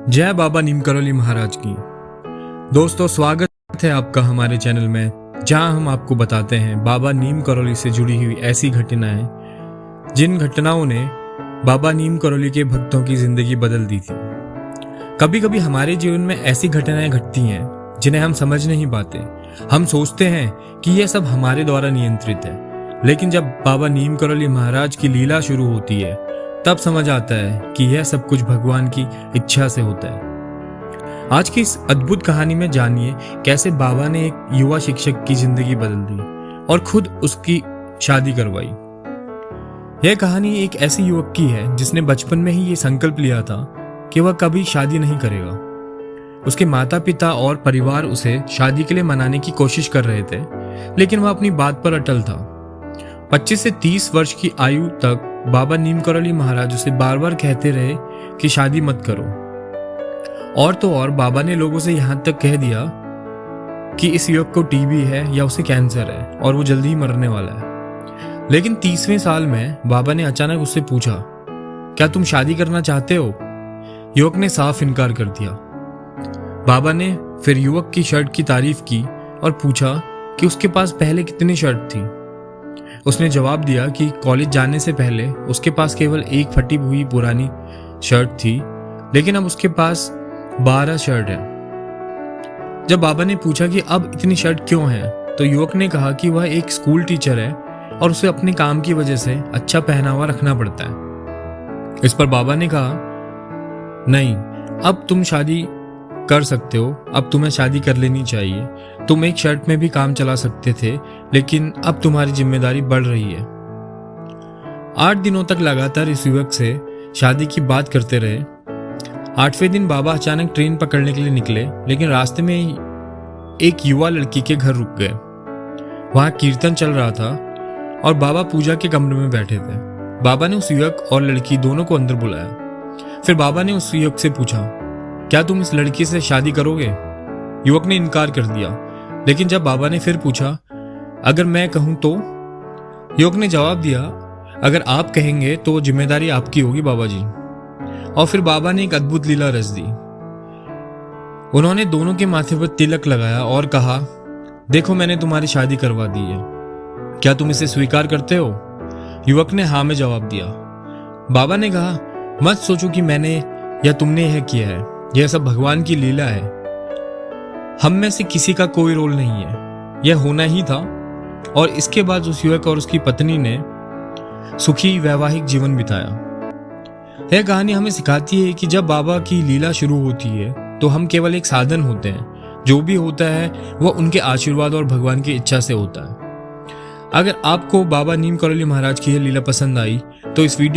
जय बाबा नीम करौली महाराज की। दोस्तों, स्वागत है आपका हमारे चैनल में, जहां हम आपको बताते हैं बाबा नीम करौली से जुड़ी हुई ऐसी घटनाएं जिन घटनाओं ने बाबा नीम करौली के भक्तों की जिंदगी बदल दी थी। कभी कभी हमारे जीवन में ऐसी घटनाएं घटती हैं जिन्हें हम समझ नहीं पाते। हम सोचते हैं कि यह सब हमारे द्वारा नियंत्रित है, लेकिन जब बाबा नीम करौली महाराज की लीला शुरू होती है तब समझ आता है कि यह सब कुछ भगवान की इच्छा से होता है। आज की इस अद्भुत कहानी में जानिए कैसे बाबा ने एक युवा शिक्षक की जिंदगी बदल दी और खुद उसकी शादी करवाई। यह कहानी एक ऐसे युवक की है जिसने बचपन में ही ये संकल्प लिया था कि वह कभी शादी नहीं करेगा। उसके माता पिता और परिवार उसे शादी के लिए मनाने की कोशिश कर रहे थे, लेकिन वह अपनी बात पर अटल था। 25 से 30 वर्ष की आयु तक बाबा नीम करौली महाराज उसे बार बार कहते रहे कि शादी मत करो। और तो और बाबा ने लोगों से यहाँ तक कह दिया कि इस युवक को टीबी है या उसे कैंसर है और वो जल्दी ही मरने वाला है। लेकिन 30वें साल में बाबा ने अचानक उससे पूछा, क्या तुम शादी करना चाहते हो? युवक ने साफ इनकार कर दिया। बाबा ने फिर युवक की शर्ट की तारीफ की और पूछा कि उसके पास पहले कितनी शर्ट थी। उसने जवाब दिया कि कॉलेज जाने से पहले उसके पास केवल एक फटी हुई पुरानी शर्ट थी, लेकिन अब उसके पास 12 शर्ट है। जब बाबा ने पूछा कि अब इतनी शर्ट क्यों है, तो युवक ने कहा कि वह एक स्कूल टीचर है और उसे अपने काम की वजह से अच्छा पहनावा रखना पड़ता है। इस पर बाबा ने कहा, नहीं, अब तुम शादी कर सकते हो, अब तुम्हें शादी कर लेनी चाहिए। तुम एक शर्ट में भी काम चला सकते थे, लेकिन अब तुम्हारी जिम्मेदारी बढ़ रही है। 8 दिनों तक लगातार इस युवक से शादी की बात करते रहे। 8वें दिन बाबा अचानक ट्रेन पकड़ने के लिए निकले, लेकिन रास्ते में एक युवा लड़की के घर रुक गए। वहां कीर्तन चल रहा था और बाबा पूजा के कमरे में बैठे थे। बाबा ने उस युवक और लड़की दोनों को अंदर बुलाया। फिर बाबा ने उस युवक से पूछा, क्या तुम इस लड़की से शादी करोगे? युवक ने इनकार कर दिया, लेकिन जब बाबा ने फिर पूछा, अगर मैं कहूं तो? युवक ने जवाब दिया, अगर आप कहेंगे तो जिम्मेदारी आपकी होगी बाबा जी। और फिर बाबा ने एक अद्भुत लीला रच दी। उन्होंने दोनों के माथे पर तिलक लगाया और कहा, देखो मैंने तुम्हारी शादी करवा दी है, क्या तुम इसे स्वीकार करते हो? युवक ने हाँ में जवाब दिया। बाबा ने कहा, मत सोचो कि मैंने या तुमने यह किया है, यह सब भगवान की लीला है। हम में से किसी का कोई रोल नहीं है, यह होना ही था। और इसके बाद उस युवक और उसकी पत्नी ने सुखी वैवाहिक जीवन बिताया। यह कहानी हमें सिखाती है कि जब बाबा की लीला शुरू होती है तो हम केवल एक साधन होते हैं। जो भी होता है वह उनके आशीर्वाद और भगवान की इच्छा से होता है। अगर आपको बाबा नीम करौली महाराज की यह लीला पसंद आई तो इस वीडियो